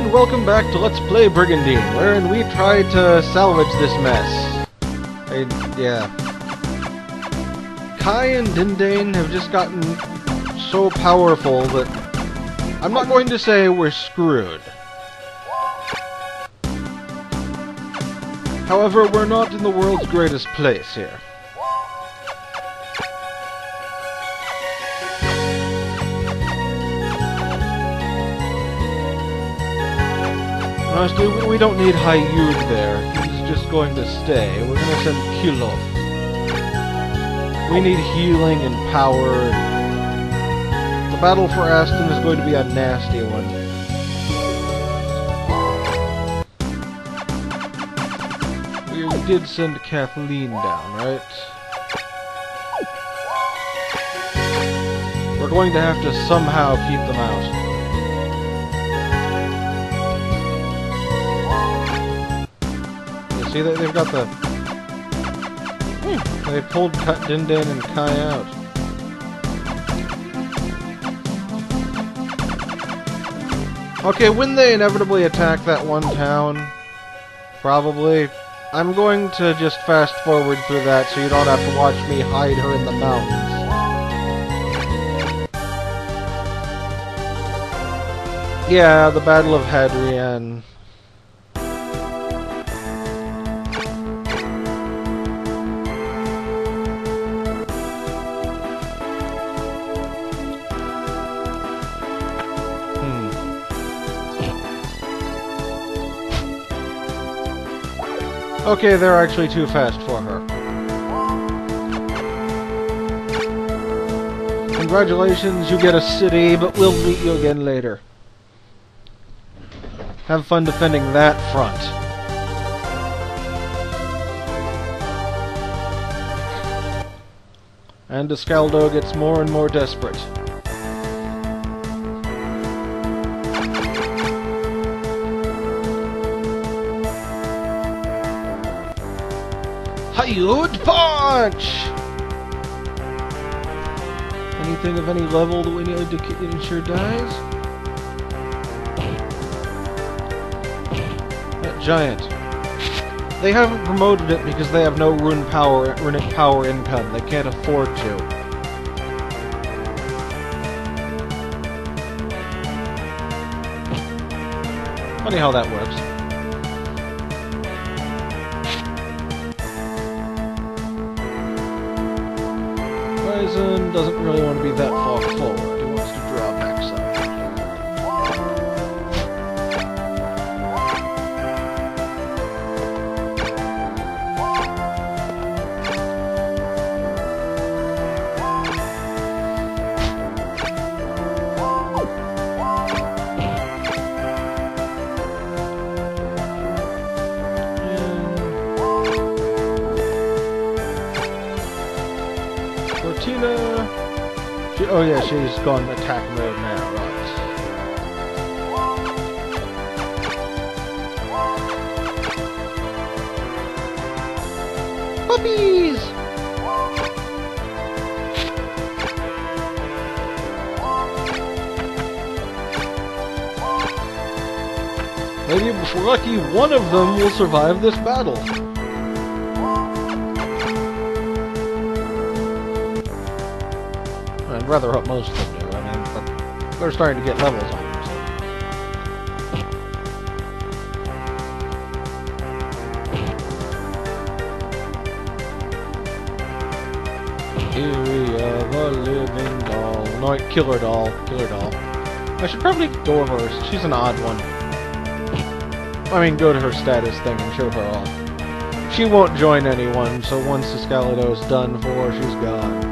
And welcome back to Let's Play Brigandine, wherein we try to salvage this mess. Yeah. Kai and Dinadan have just gotten so powerful that I'm not going to say we're screwed. However, we're not in the world's greatest place here. Honestly, we don't need Hayud there. He's just going to stay. We're going to send Kilov. We need healing and power. The battle for Aston is going to be a nasty one. We did send Kathleen down, right? We're going to have to somehow keep them out. See, they've got the... They pulled Dinadan and Kai out. Okay, when they inevitably attack that one town, probably, I'm going to just fast forward through that so you don't have to watch me hide her in the mountains. Yeah, the Battle of Hadrian. Okay, they're actually too fast for her. Congratulations, you get a city, but we'll meet you again later. Have fun defending that front. And Escaldo gets more and more desperate. Hayud punch! Anything of any level that we need to ensure dies? That giant. They haven't promoted it because they have no runic power income. They can't afford to. Funny how that works. Doesn't really want to be that far forward. He wants to draw back some. Cortina. Oh yeah, she's gone attack mode now, right. Puppies! Maybe if we're lucky, one of them will survive this battle. I'd rather hope most of them do. I mean, but they're starting to get levels on them. Theory of a living doll. No, killer doll. Killer doll. I should probably go over her. She's an odd one. I mean, go to her status thing and show her off. She won't join anyone, so once Escalado's done for, she's gone.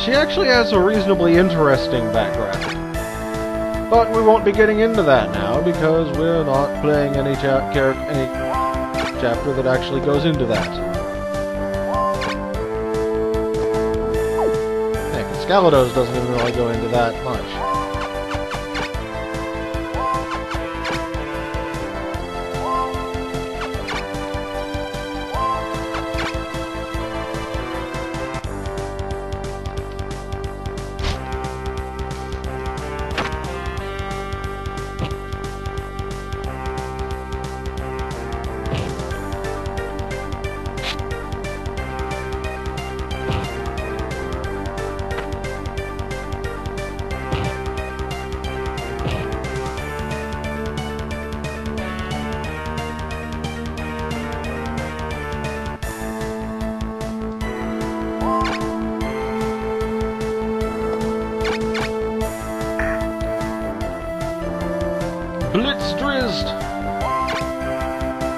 She actually has a reasonably interesting background. But we won't be getting into that now, because we're not playing any chapter that actually goes into that. Heck, Escalado's doesn't even really go into that much.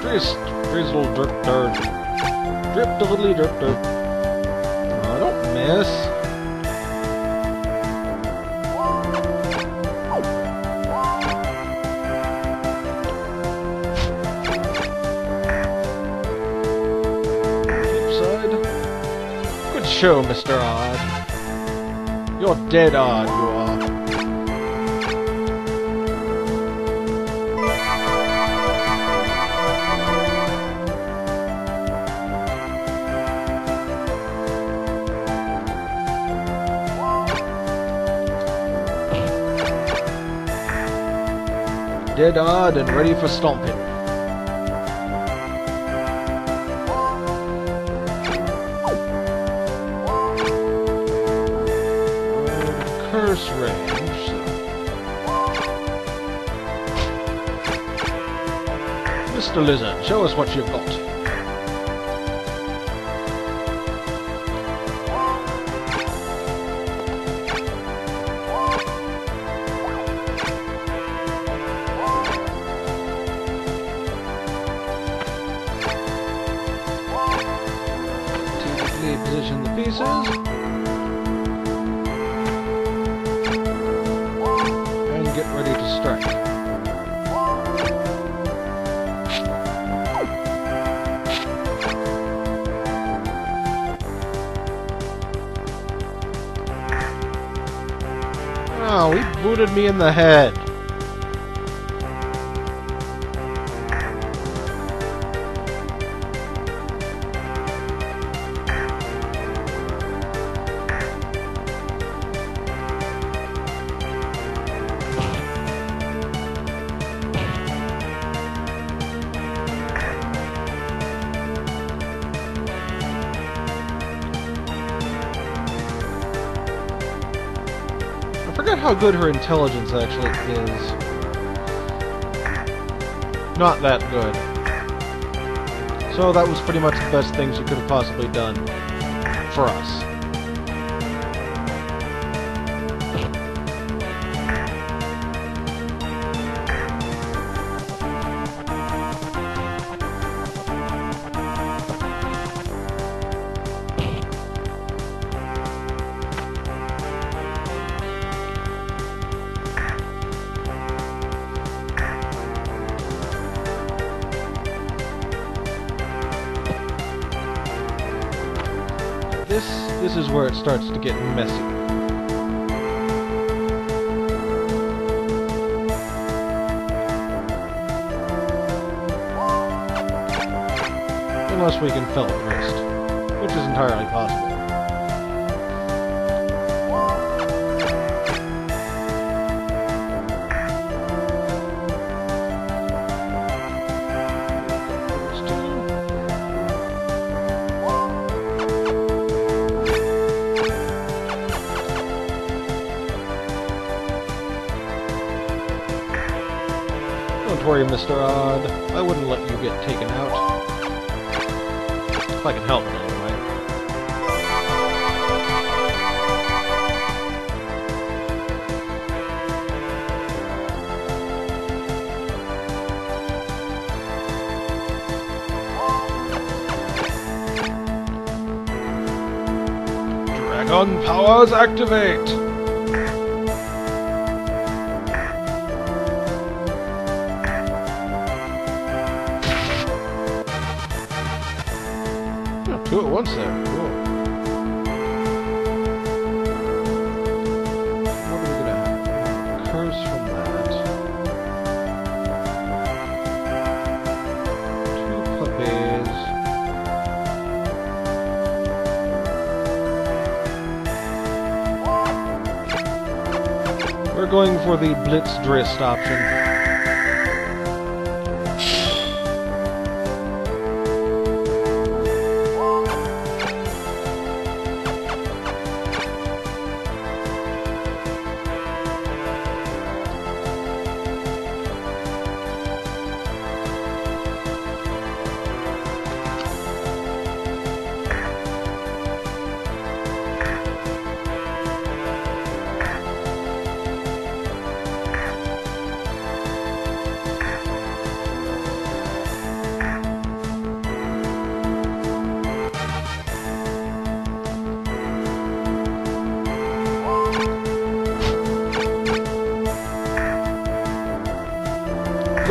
Drizzle, drip, dirt. Drip, diddly, drip, dirt. Oh, don't miss. Flip side. Good show, Mr. Odd. You're dead odd, you are. Dead odd and ready for stomping. Curse range. Mr. Lizard, show us what you've got. Position the pieces. And get ready to strike. Oh, he booted me in the head. I forget how good her intelligence actually is. Not that good. So that was pretty much the best thing she could have possibly done for us. This is where it starts to get messy. Unless we can fell wrist, which is entirely possible. Don't worry, Mr. Odd. I wouldn't let you get taken out. If I can help it, anyway. Dragon powers activate! Two at once there. Cool. What are we gonna have? Curse from that. Two puppies. We're going for the Blitz Drist option.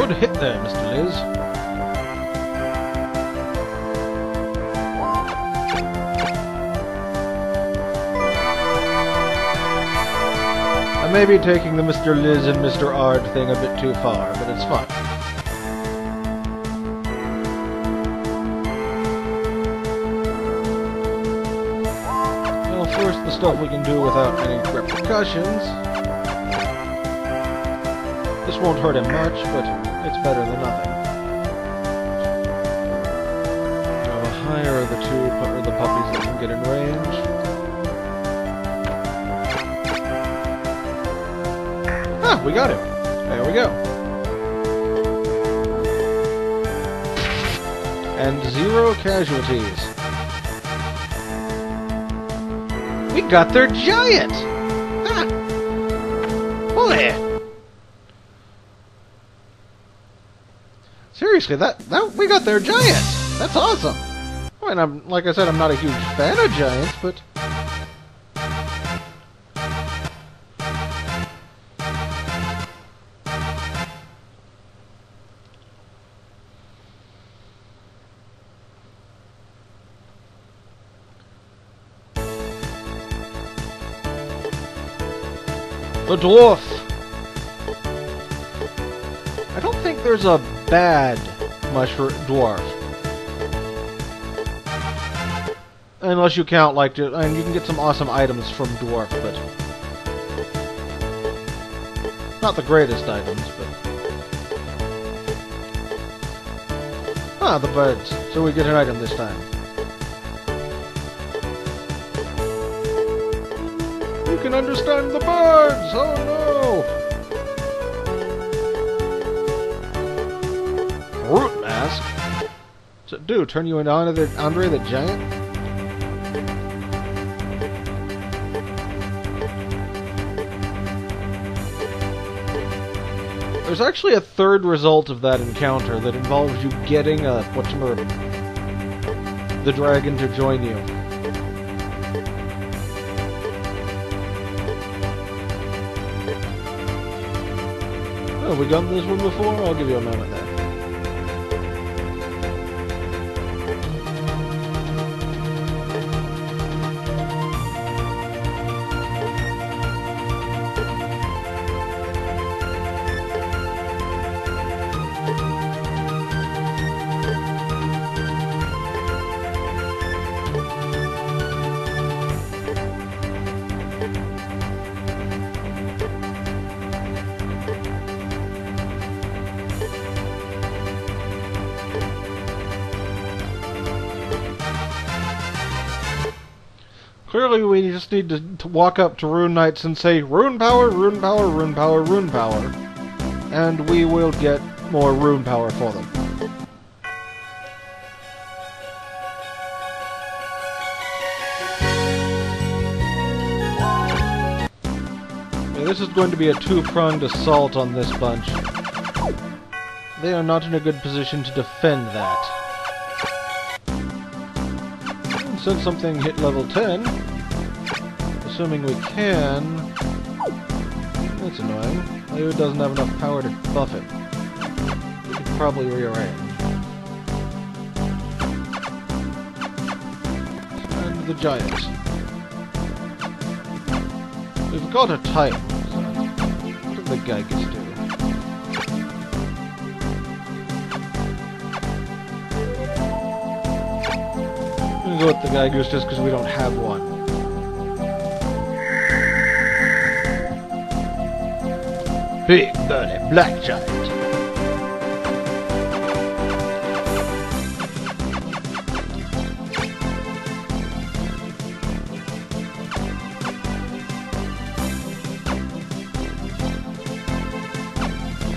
Good hit there, Mr. Liz. I may be taking the Mr. Liz and Mr. Ard thing a bit too far, but it's fun. Well, first the stuff we can do without any repercussions. This won't hurt him much, but it's better than nothing. Now, the higher the the puppies that can get in range. Ah, we got him. There we go. And 0 casualties. We got their giant! Ah! Boy! Seriously, that we got their giant! That's awesome! I mean, like I said, I'm not a huge fan of giants, but... The dwarf! I don't think there's a bad mushroom dwarf. Unless you count, like, and you can get some awesome items from dwarf, but... Not the greatest items, but... Ah, the birds. So we get an item this time. You can understand the birds! Oh no! Root mask? What's it do? Turn you into Andre the Giant? There's actually a third result of that encounter that involves you getting the dragon to join you. Oh, have we done this one before? I'll give you a moment then. Clearly we just need to walk up to Rune Knights and say, Rune power, Rune power, Rune power, Rune power. And we will get more Rune power for them. Yeah, this is going to be a two-pronged assault on this bunch. They are not in a good position to defend that. Since something hit level 10, assuming we can... That's annoying. Leo doesn't have enough power to buff it. We could probably rearrange. And the giants. We've got a type. So what did the Gigas do? I'm gonna go with the Gigas just because we don't have one. Big burly black giant.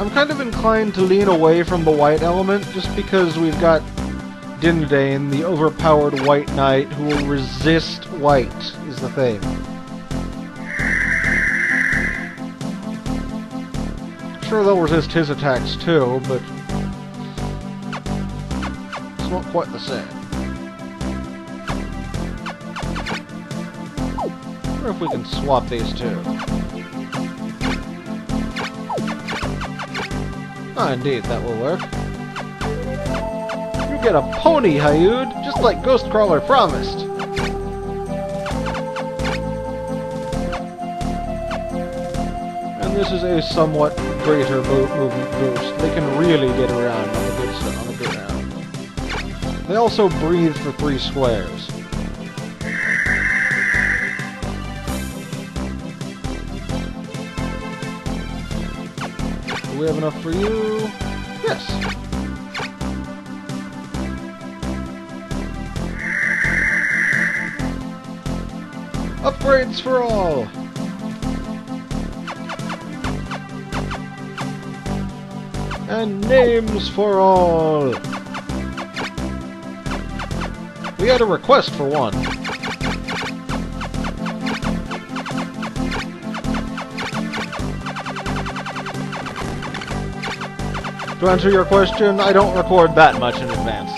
I'm kind of inclined to lean away from the white element just because we've got Dinadan, the overpowered white knight who will resist white, is the thing. Sure, they'll resist his attacks too, but it's not quite the same. I wonder if we can swap these two. Ah, indeed, that will work. You get a pony, Hayud, just like Ghostcrawler promised. And this is a somewhat greater movement boost. They can really get around on the good round. They also breathe for 3 squares. Do we have enough for you? Yes. Upgrades for all! And names for all! We had a request for one. To answer your question, I don't record that much in advance.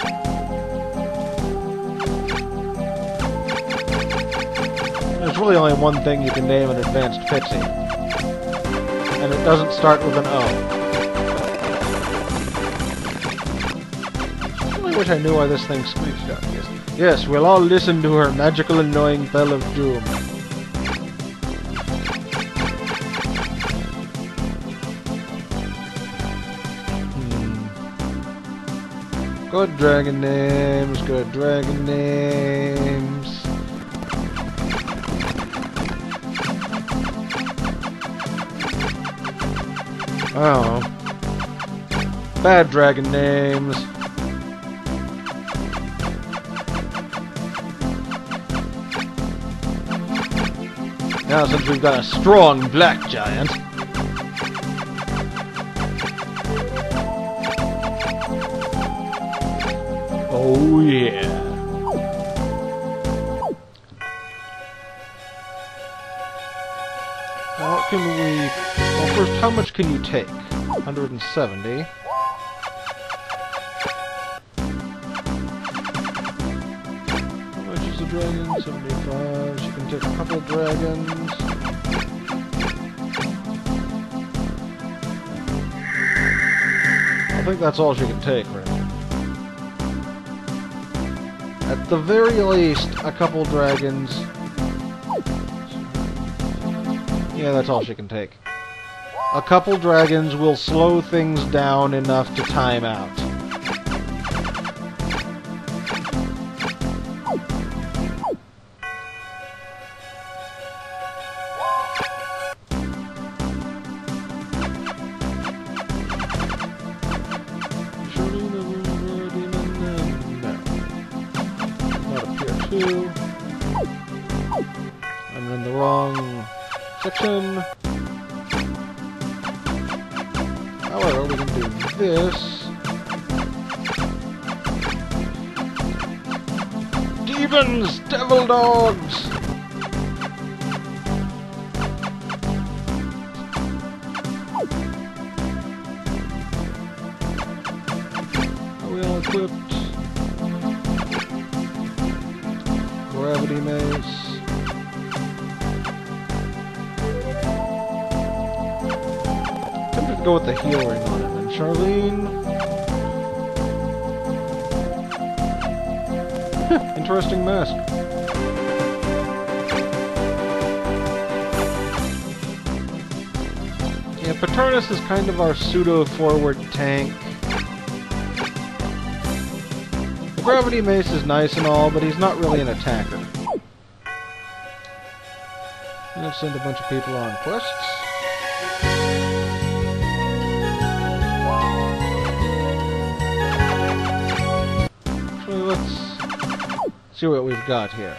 There's really only one thing you can name an advanced pixie. And it doesn't start with an O. I really wish I knew why this thing screeched out. Yes, we'll all listen to her magical annoying bell of doom. Good dragon names, good dragon names. Oh. Bad dragon names. Now since we've got a strong black giant. Oh yeah. Now what can we... Well, first, how much can you take? 170. How much is the dragon? 75. She can take a couple of dragons. I think that's all she can take, right? At the very least, a couple dragons. Yeah, that's all she can take. A couple dragons will slow things down enough to time out. I'm in the wrong section. However, we can do this. Demons! Devil dogs! Are we all equipped? Gravity mace. Tempted to go with the heal ring on him. And Charlene. Interesting mask. Yeah, Patronus is kind of our pseudo-forward tank. The gravity mace is nice and all, but he's not really an attacker. Let's send a bunch of people on quests. Actually, let's see what we've got here.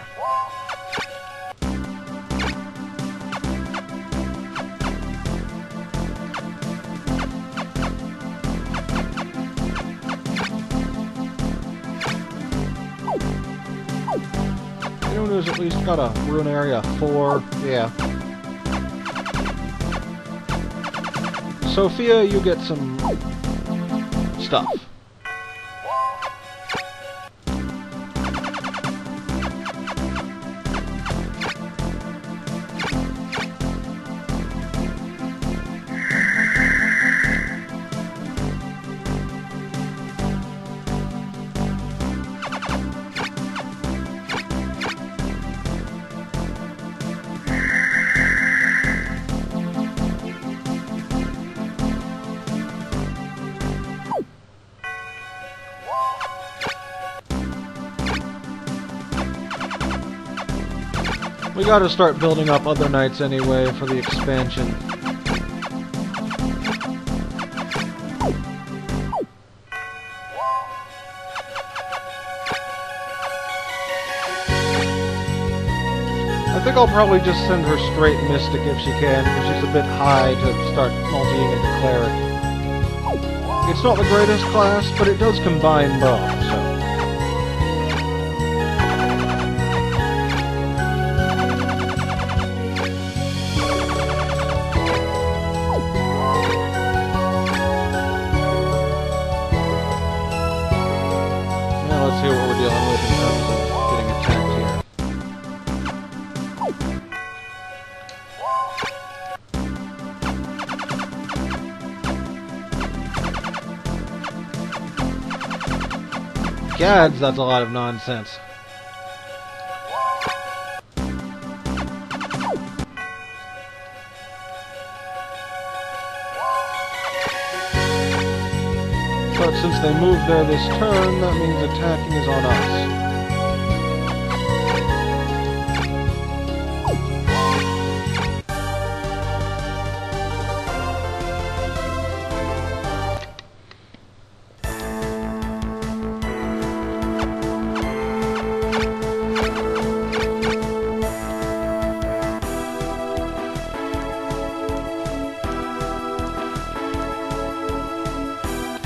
Anyone who's at least got a rune area 4, yeah. Sophia, you get some stuff. We gotta start building up other knights anyway for the expansion. I think I'll probably just send her straight Mystic if she can, because she's a bit high to start multiing into Cleric. It's not the greatest class, but it does combine both, so... Now let's see what we're dealing with in terms of getting attacked here. Gads, that's a lot of nonsense. But since they moved there this turn, that means attacking is on us.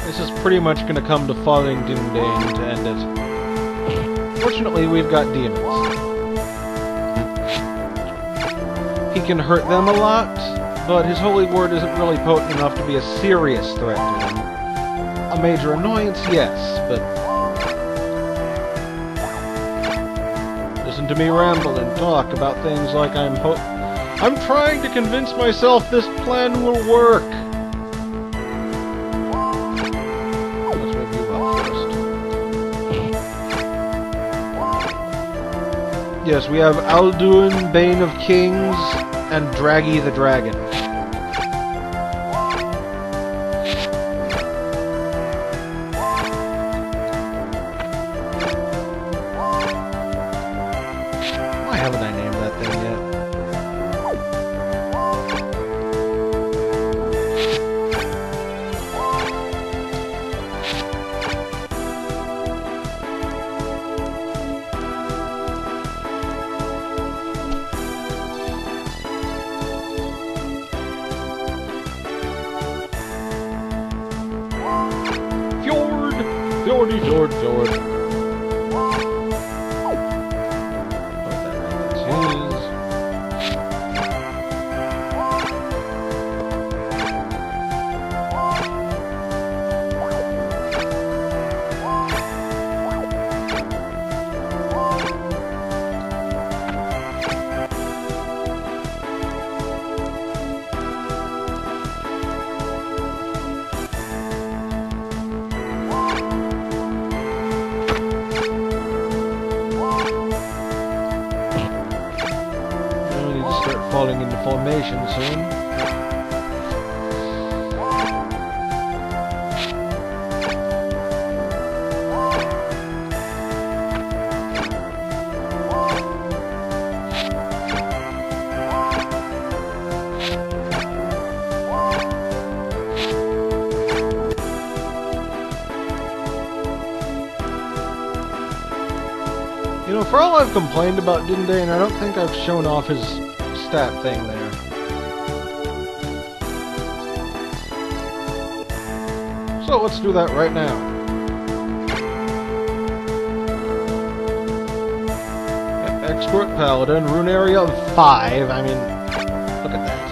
This is pretty much going to come to falling Dinadan to end it. Fortunately, we've got demons. He can hurt them a lot, but his holy word isn't really potent enough to be a serious threat to them. A major annoyance, yes, but... Listen to me ramble and talk about things like I'm trying to convince myself this plan will work. Yes, we have Alduin, Bane of Kings, and Draggy the Dragon. Why haven't I named that thing yet? Fjordy, fjord, fjord. That's his. Falling into formation soon. You know, for all I've complained about Dinadan, I don't think I've shown off his stat thing there. So let's do that right now. Expert Paladin, rune area of 5. I mean, look at that.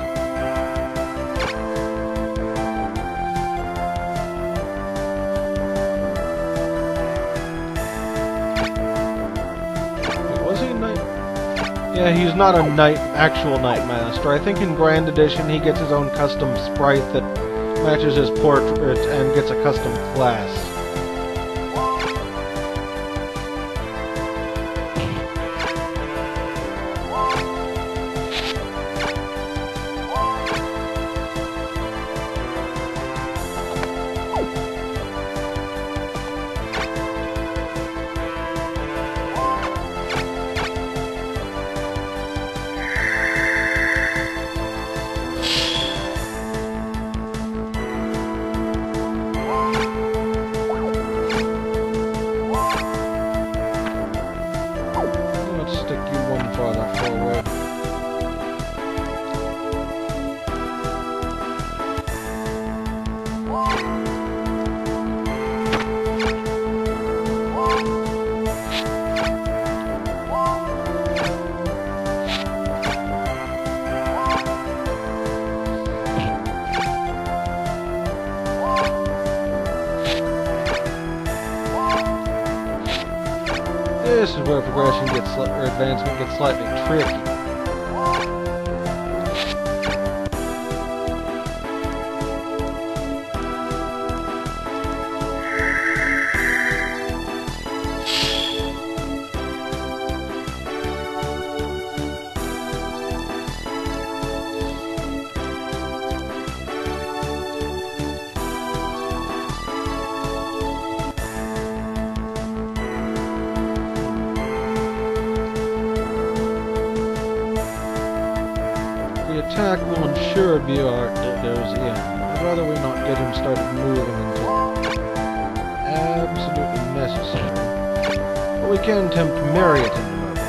Wait, was he a knight? Yeah, he's not a knight, actual knight master. I think in Grand Edition he gets his own custom sprite that matches his portrait and gets a custom class. This is where progression gets, or advancement gets slightly tricky. The attack will ensure VR goes in. I'd rather we not get him started moving until absolutely necessary. But we can attempt to marry it into moving,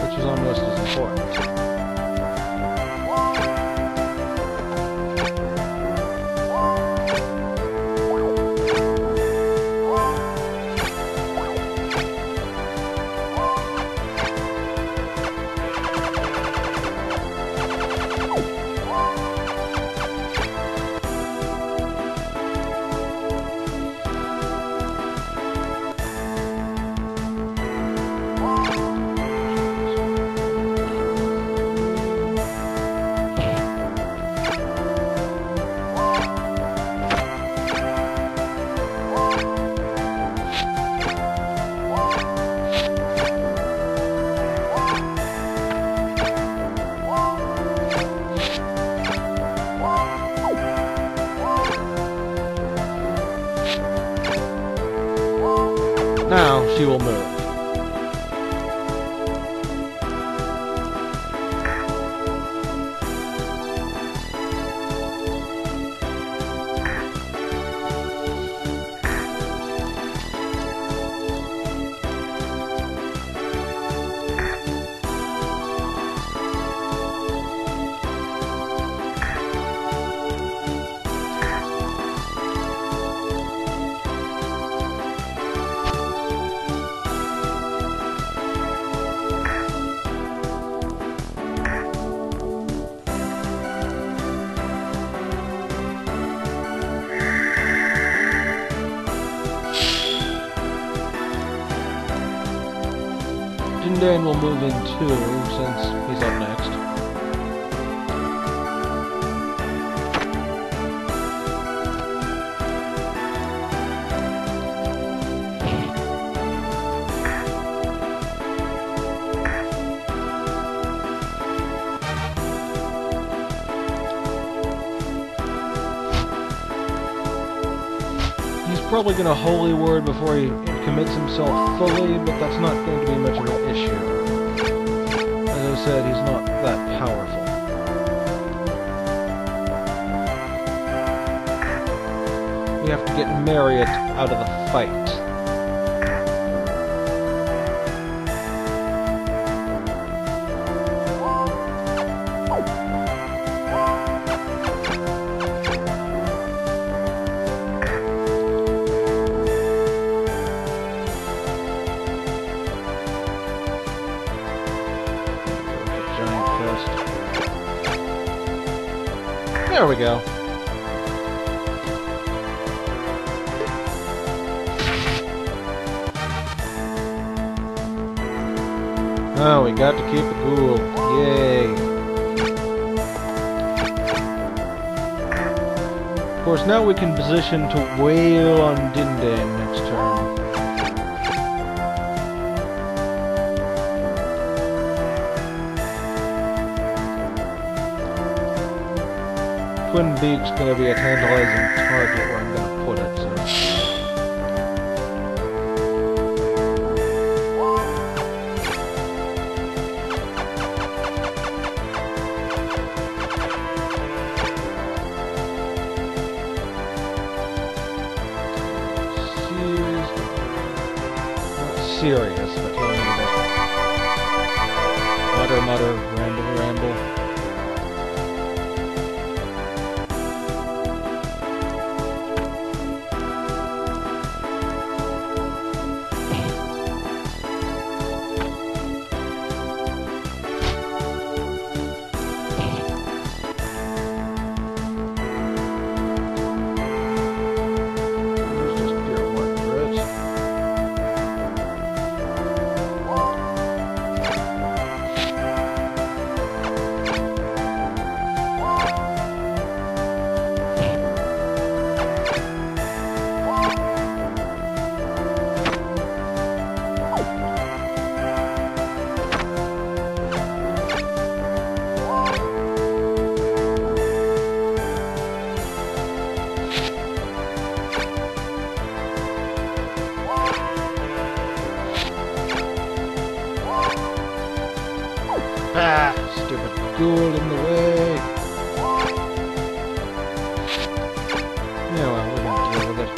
which is almost as important. Now she will move. Dinadan will move in too, since he's up next. He's probably going to holy word before he commits himself fully, but that's not going to be much of an issue. As I said, he's not that powerful. We have to get Marriott out of the fight. There we go. Oh, we got to keep the ghoul. Yay. Of course, now we can position to wail on Dinadan next turn. Twin Beak's going to be a tantalizing target where I'm going to put it, so... Not serious, but mutter, mutter, ramble, ramble. Ah, stupid ghoul in the way. Yeah, well, we're gonna deal with it.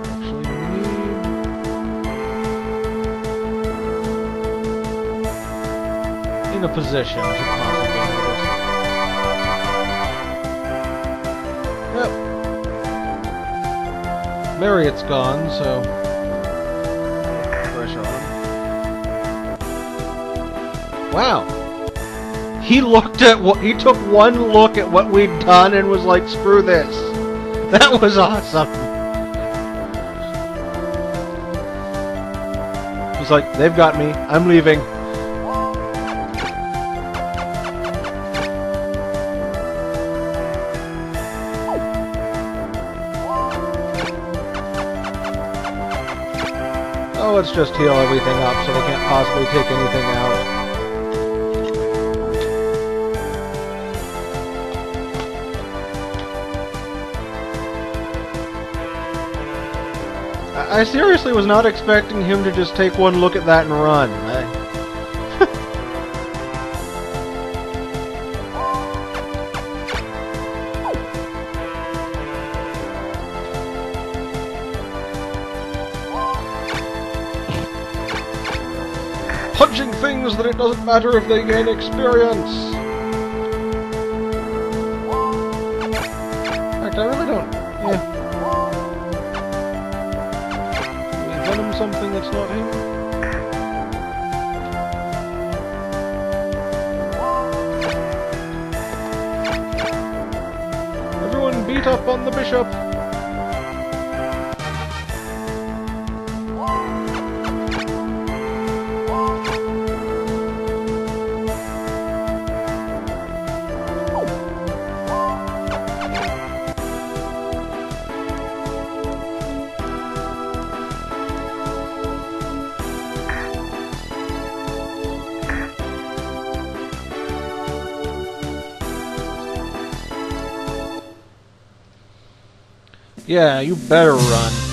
Actually need in a position to possibly do this. Yep. Marriott's gone, so pressure on him. Wow. He looked at what he took one look at what we'd done and was like, screw this. That was awesome. He's like, they've got me. I'm leaving. Oh, let's just heal everything up so they can't possibly take anything out. I seriously was not expecting him to just take one look at that and run. Punching things that it doesn't matter if they gain experience. In fact, I really don't. Yeah. Venom something that's not him? Everyone beat up on the bishop! Yeah, you better run.